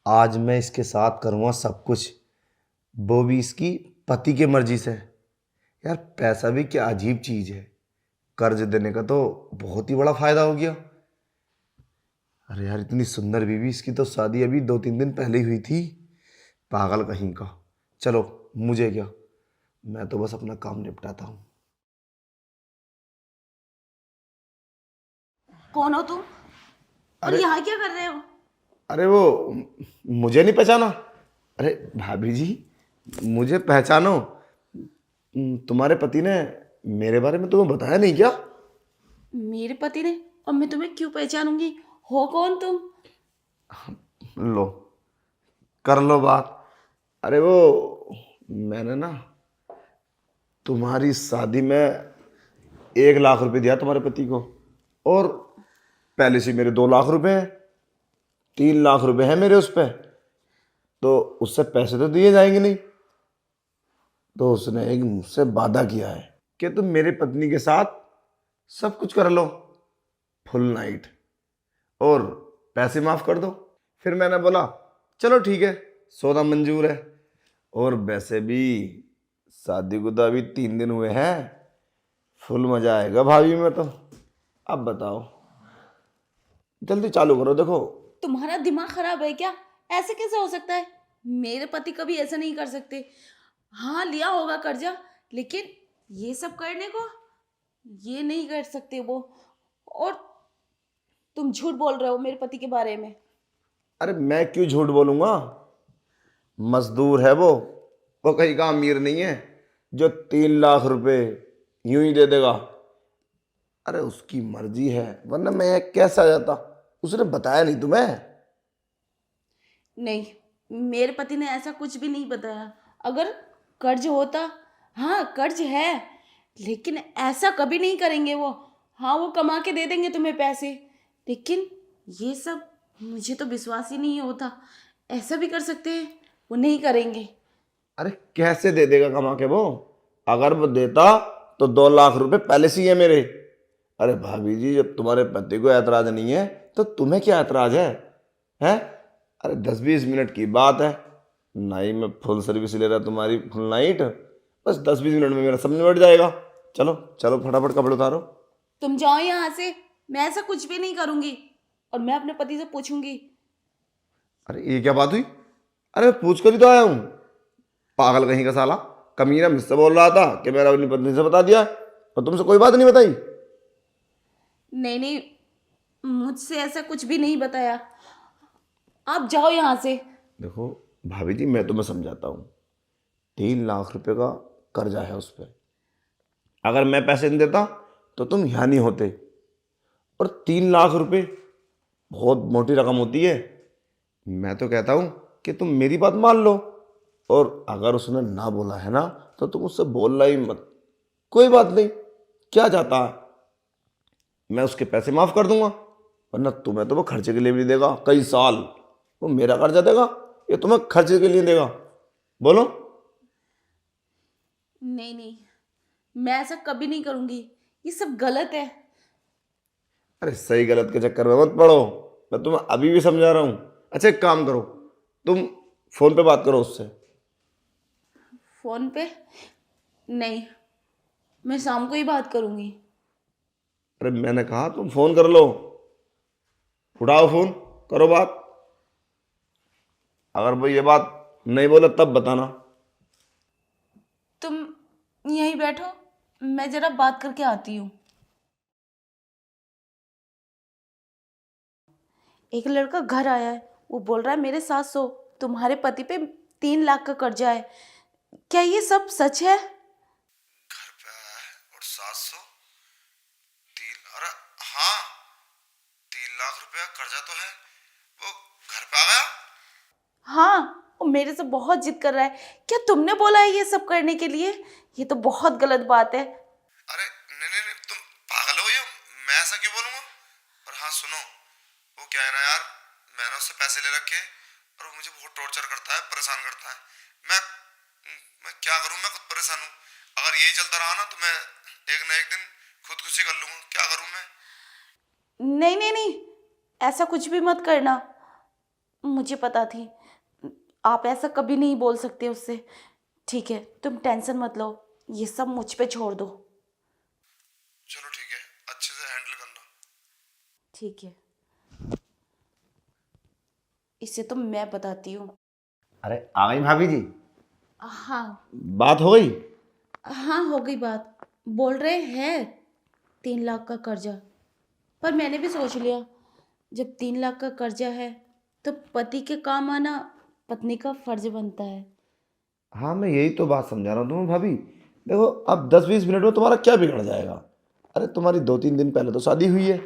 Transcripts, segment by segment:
आज मैं इसके साथ करूँगा सब कुछ, वो भी इसकी पति के मर्जी से। यार पैसा भी क्या अजीब चीज़ है। कर्ज देने का तो बहुत ही बड़ा फायदा हो गया। अरे यार इतनी सुंदर बीवी, इसकी तो शादी अभी 2-3 दिन पहले ही हुई थी। पागल कहीं का। चलो, मुझे क्या, मैं तो बस अपना काम निपटाता हूँ। कौन हो तुम? और अरे यहाँ क्या कर रहे हो? अरे वो, मुझे नहीं पहचाना? अरे भाभी जी, मुझे पहचानो। तुम्हारे पति ने मेरे बारे में तुम्हें बताया नहीं क्या? मेरे पति ने? और मैं तुम्हें क्यों पहचानूंगी? हो कौन तुम? लो, कर लो बात। अरे वो, मैंने ना तुम्हारी शादी में 1 लाख रुपए दिया तुम्हारे पति को, और पहले से मेरे 2 लाख रुपए हैं। 3 लाख रुपए हैं मेरे उस पे। तो उससे पैसे तो दिए जाएंगे नहीं। तो उसने एक मुझसे वादा किया है कि तुम मेरे पत्नी के साथ सब कुछ कर लो, फुल नाइट, और पैसे माफ कर दो। फिर मैंने बोला चलो ठीक है, सौदा मंजूर है। और वैसे भी शादी को तो अभी 3 दिन हुए हैं। फुल मजा आएगा भाभी में तो। अब बताओ, जल्दी चालू करो, देखो। तुम्हारा दिमाग खराब है क्या? ऐसे कैसे हो सकता है? मेरे पति कभी ऐसा नहीं कर सकते। हाँ, लिया होगा कर्जा, लेकिन ये सब करने को ये नहीं कर सकते वो। और तुम झूठ बोल रहे हो मेरे पति के बारे में। अरे मैं क्यों झूठ बोलूंगा? मजदूर है वो कहीं का अमीर नहीं है जो 3 लाख रुपए यूं ही दे देगा। अरे उसकी मर्जी है, वरना मैं कैसे आ जाता? उसने बताया नहीं तुम्हें? नहीं, मेरे पति ने ऐसा कुछ भी नहीं बताया। अगर कर्ज होता, हाँ कर्ज है, लेकिन ऐसा कभी नहीं करेंगे वो। हाँ, वो कमा के दे देंगे तुम्हें पैसे, लेकिन ये सब मुझे तो विश्वास ही नहीं होता। ऐसा भी कर सकते हैं? वो नहीं करेंगे। अरे कैसे दे देगा कमा के वो? अगर वो देता तो 2 लाख रुपए पहले से ही है मेरे। अरे भाभी जी, जब तुम्हारे पति को ऐतराज नहीं है तो तुम्हें क्या ऐतराज है? हैं? अरे 10-20 मिनट की बात है। नाई में फुल सर्विस ले रहा तुम्हारी, फुल नाइट। बस 10-20 मिनट में मेरा सब निपट जाएगा। चलो चलो, फटाफट कपड़े उतारो। तुम जाओ यहाँ से। मैं ऐसा कुछ भी नहीं करूंगी, और मैं अपने पति से पूछूंगी। अरे ये क्या बात हुई? अरे मैं पूछ कर ही तो आया हूँ। पागल कहीं का साला। कमीना मुझसे बोल रहा था कि मैंने अपनी पत्नी से बता दिया, और तुमसे कोई बात नहीं बताई? नहीं नहीं, मुझसे ऐसा कुछ भी नहीं बताया। आप जाओ यहाँ से। देखो भाभी जी, मैं तुम्हें समझाता हूँ। 3 लाख रुपए का कर्जा है उस पर। अगर मैं पैसे नहीं देता तो तुम यहाँ नहीं होते। और 3 लाख रुपए बहुत मोटी रकम होती है। मैं तो कहता हूँ कि तुम मेरी बात मान लो। और अगर उसने ना बोला है ना, तो तुम उससे बोलना ही मत। कोई बात नहीं, क्या चाहता है, मैं उसके पैसे माफ कर दूंगा। वरना तुम्हें तो वो खर्चे के लिए भी देगा कई साल। वो मेरा कर्जा देगा, ये तुम्हें खर्चे के लिए देगा? बोलो। नहीं नहीं, मैं ऐसा कभी नहीं करूंगी। ये सब गलत है। अरे सही गलत के चक्कर में मत पड़ो। मैं तुम्हें अभी भी समझा रहा हूँ। अच्छा एक काम करो, तुम फोन पे बात करो उससे। फोन पे? नहीं, मैं शाम को ही बात करूंगी। अरे मैंने कहा तुम फोन कर लो। उठाओ फोन, करो बात। अगर वो ये बात नहीं बोले तब बताना। तुम यहीं बैठो, मैं जरा बात करके आती हूँ। एक लड़का घर आया है, वो बोल रहा है मेरे 700, तुम्हारे पति पे 3 लाख का कर्जा है। क्या ये सब सच है? घर पे आया है और 700, तीन, अरे हाँ, 3 लाख रुपया कर्जा तो है। वो घर पे आ गया। हाँ, वो मेरे से बहुत जिद कर रहा है। क्या तुमने बोला है ये सब करने के लिए? ये तो बहुत गलत बात है। अरे नहीं नहीं नहीं, तुम पागल हो गए? मैं ऐसा क्यों बोलूंगा? और हाँ सुनो, वो क्या है ना यार, मैंने उससे पैसे ले रखे हैं, और वो मुझे बहुत टॉर्चर करता है, परेशान करता है। मैं मैं क्या करूं? मैं खुद परेशान हूँ। अगर यही चलता रहा ना तो मैं एक ना एक दिन खुदकुशी कर लूंगा। क्या करूं मैं? नहीं नहीं नहीं, ऐसा कुछ भी मत करना। मुझे पता थी आप ऐसा कभी नहीं बोल सकते उससे। ठीक है, तुम टेंशन मत लो, ये सब मुझ पे छोड़ दो। चलो ठीक है, अच्छे से हैंडल करना। ठीक है, इसे तो मैं बताती हूँ। अरे आ गई भाभी जी, हाँ बात हो गई। हाँ, हो गई बात। बोल रहे हैं 3 लाख का कर्जा, पर मैंने भी सोच लिया जब 3 लाख का कर्जा है तो पति के काम आना पत्नी का फर्ज बनता है। हाँ, मैं यही तो बात समझा रहा हूँ तुम्हें भाभी। देखो, अब 10-20 मिनट में तुम्हारा क्या बिगड़ जाएगा। अरे तुम्हारी 2-3 दिन पहले तो शादी हुई है,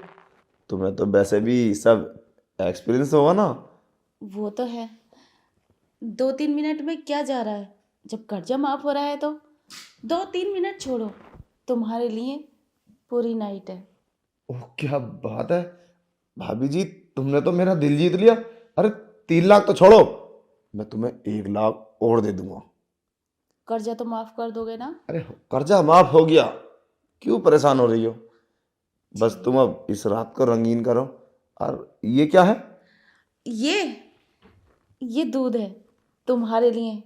तुम्हें तो वैसे भी सब एक्सपीरियंस होगा ना। वो तो है, 2-3 मिनट में क्या जा रहा है, जब कर्जा माफ हो रहा है तो 2-3 मिनट छोड़ो, तुम्हारे लिए पूरी नाइट है। ओह क्या बात है भाभी जी, तुमने तो मेरा दिल जीत लिया। अरे 3 लाख तो छोड़ो, मैं तुम्हें 1 लाख और दे दूंगा। कर्जा तो माफ कर दोगे ना? अरे कर्जा माफ हो गया, क्यों परेशान हो रही हो। बस ठीक। तुम अब इस रात को रंगीन करो। और ये क्या है। ये ये दूध है तुम्हारे लिए।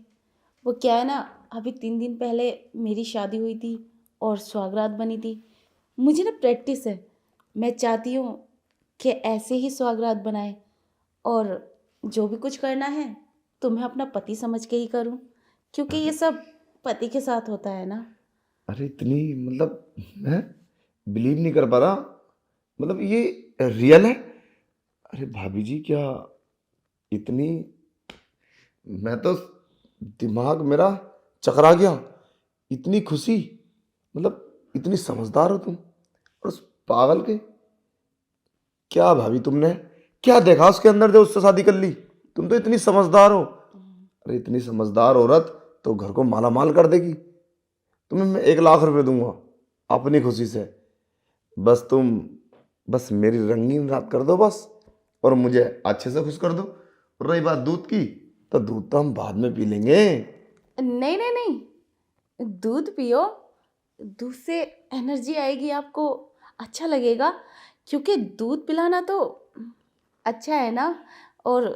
वो क्या है ना, अभी 3 दिन पहले मेरी शादी हुई थी और सुहागरात बनी थी। मुझे ना प्रैक्टिस है, मैं चाहती हूँ कि ऐसे ही सुहागरात बनाए, और जो भी कुछ करना है तो मैं अपना पति समझ के ही करूँ, क्योंकि ये सब पति के साथ होता है ना। अरे इतनी, मतलब मैं बिलीव नहीं कर पा रहा, मतलब ये रियल है। अरे भाभी जी, क्या इतनी, मैं तो, दिमाग मेरा चकरा गया। इतनी खुशी, मतलब इतनी समझदार हो तुम, और उस पागल के, क्या भाभी तुमने क्या देखा उसके अंदर जो उससे शादी कर ली। तुम तो इतनी समझदार हो। अरे इतनी समझदार औरत तो घर को माला माल कर देगी। तुम्हें मैं 1 लाख रुपए दूंगा अपनी खुशी से। बस तुम, बस मेरी रंगीन रात कर दो बस, और मुझे अच्छे से खुश कर दो। और रही बात दूध की, तो दूध तो हम बाद में पी लेंगे। नहीं नहीं नहीं, दूध पियो, दूध से एनर्जी आएगी आपको, अच्छा लगेगा, क्योंकि दूध पिलाना तो अच्छा है ना। और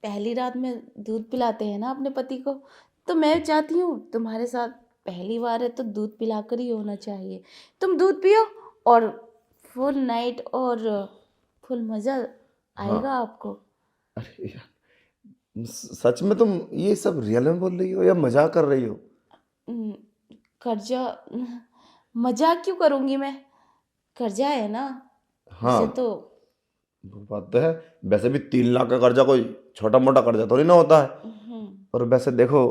पहली रात में दूध पिलाते हैं ना अपने पति को, तो मैं चाहती हूँ तुम्हारे साथ पहली बार है तो दूध पिलाकर ही होना चाहिए। तुम दूध पियो और फुल नाइट और फुल मज़ा हाँ। आएगा आपको। अरे यार, सच में तुम ये सब रियल में बोल रही हो या मजाक कर रही हो। हम्म, कर्जा मजाक क्यों करूँगी मैं, कर्जा है ना, हाँ, उसे तो। वो बात तो है। वैसे भी 3 लाख का कर्जा कोई छोटा मोटा कर्जा थोड़ी ना होता है। हम्म, और वैसे देखो,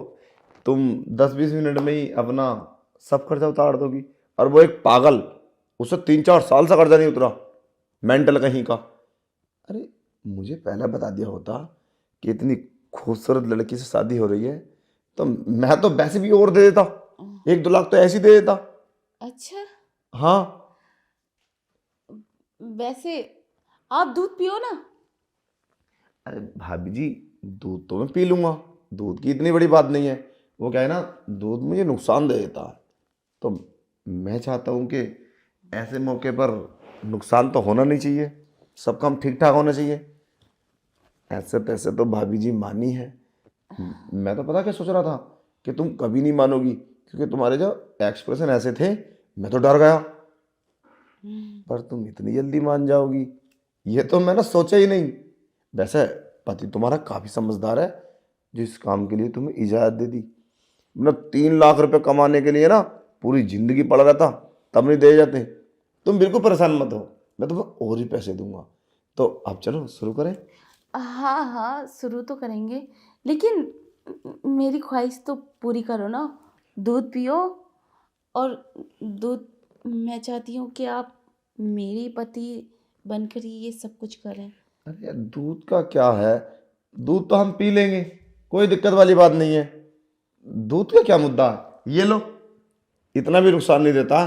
तुम 10-20 मिनट में ही अपना सब कर्जा उतार दोगी, और वो एक पागल, उसे 3-4 साल से कर्जा नहीं उतरा, मेंटल कहीं का। अरे मुझे पहले बता दिया होता कि इतनी खूबसूरत लड़की से शादी हो रही है, तो मैं तो वैसे भी और दे देता, 1-2 लाख तो ऐसे ही दे देता। अच्छा, हाँ। वैसे आप दूध पियो ना। अरे भाभी जी, दूध तो मैं पी लूंगा, दूध की इतनी बड़ी बात नहीं है। वो क्या है ना, दूध मुझे नुकसान दे देता है, तो मैं चाहता हूँ कि ऐसे मौके पर नुकसान तो होना नहीं चाहिए, सब काम ठीक ठाक होना चाहिए। ऐसे तैसे तो भाभी जी मानी है। मैं तो पता क्या सोच रहा था कि तुम कभी नहीं मानोगी, क्योंकि तुम्हारे जो एक्सप्रेशन ऐसे थे, मैं तो डर गया। पर तुम इतनी जल्दी मान जाओगी, ये तो मैंने सोचा ही नहीं। वैसे पति तुम्हारा काफी समझदार है, जो इस काम के लिए तुम्हें इजाजत दे दी। मतलब 3 लाख रुपए कमाने के लिए ना पूरी जिंदगी पड़ा रहता, तब नहीं दे जाते। तुम बिल्कुल परेशान मत हो, मैं तुम्हें और ही पैसे दूंगा। तो अब चलो शुरू करें। हाँ हाँ, शुरू तो करेंगे, लेकिन मेरी ख्वाहिश तो पूरी करो ना। दूध पियो, और दूध, मैं चाहती हूँ कि आप मेरी पति बनकर ही ये सब कुछ करें। अरे यार, दूध का क्या है, दूध तो हम पी लेंगे, कोई दिक्कत वाली बात नहीं है। दूध का क्या मुद्दा है, ये लो, इतना भी नुकसान नहीं देता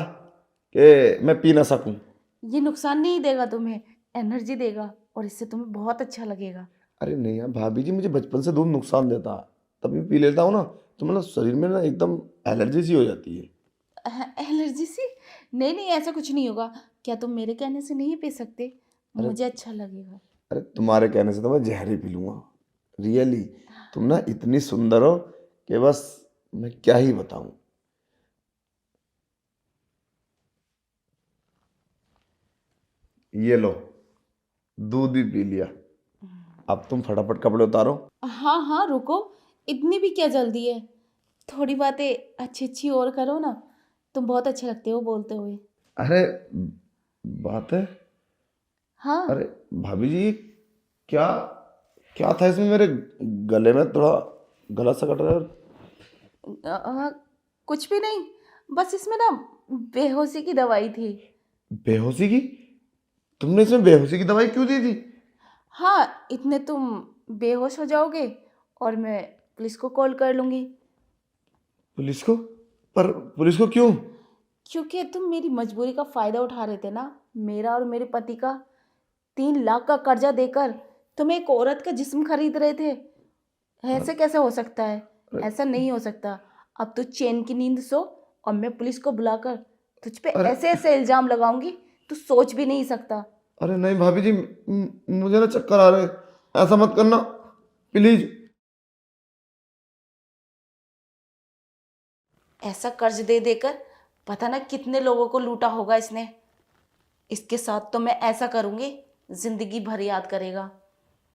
कि मैं पी ना सकूं। ये नुकसान नहीं देगा तुम्हें, एनर्जी देगा, और इससे तुम्हें बहुत अच्छा लगेगा। अरे नहीं यार भाभी जी, मुझे बचपन से दूध नुकसान देता है, तभी पी लेता हूँ ना, तो मतलब शरीर में ना एकदम एलर्जी सी हो जाती है। एलर्जी सी? नहीं नहीं, ऐसा कुछ नहीं होगा। क्या तुम मेरे कहने से नहीं पी सकते? अरे मुझे अच्छा लगेगा। अरे तुम्हारे कहने से तो मैं जहर ही पी लूंगा। रियली तुम ना इतनी सुंदर हो कि बस मैं क्या ही बताऊं। ये लो, दूध भी पी लिया। अब तुम फटाफट कपड़े उतारो। हाँ हाँ रुको, इतनी भी क्या जल्दी है। थोड़ी बातें अच्छी अच्छी और करो ना, तुम बहुत अच्छे लगते हो बोलते हुए। अरे बात है। हाँ। अरे भाभी जी, ये क्या क्या था इसमें? मेरे गले में थोड़ा गला सा कट रहा है। कुछ भी नहीं, बस इसमें ना बेहोशी की दवाई थी। बेहोशी की? तुमने इसमें बेहोशी की दवाई क्यों दी थी? हाँ, इतने तुम बेहोश हो जाओगे और मैं पुलिस को कॉल कर लूँगी। पुलिस को? पर पुलिस को क्यों? क्योंकि तुम मेरी मजबूरी का फ़ायदा उठा रहे थे ना। मेरा और मेरे पति का 3 लाख का कर्जा देकर तुम एक औरत का जिस्म खरीद रहे थे। ऐसे कैसे हो सकता है? ऐसा नहीं हो सकता। अब तो चैन की नींद सो, और मैं पुलिस को बुलाकर तुझ पे अरे ऐसे ऐसे इल्ज़ाम लगाऊंगी, तू सोच भी नहीं सकता। अरे नहीं भाभी जी, मुझे ना चक्कर आ रहे हैं। ऐसा मत करना प्लीज। ऐसा कर्ज दे देकर पता ना कितने लोगों को लूटा होगा इसने। इसके साथ तो मैं ऐसा करूंगी, जिंदगी भर याद करेगा।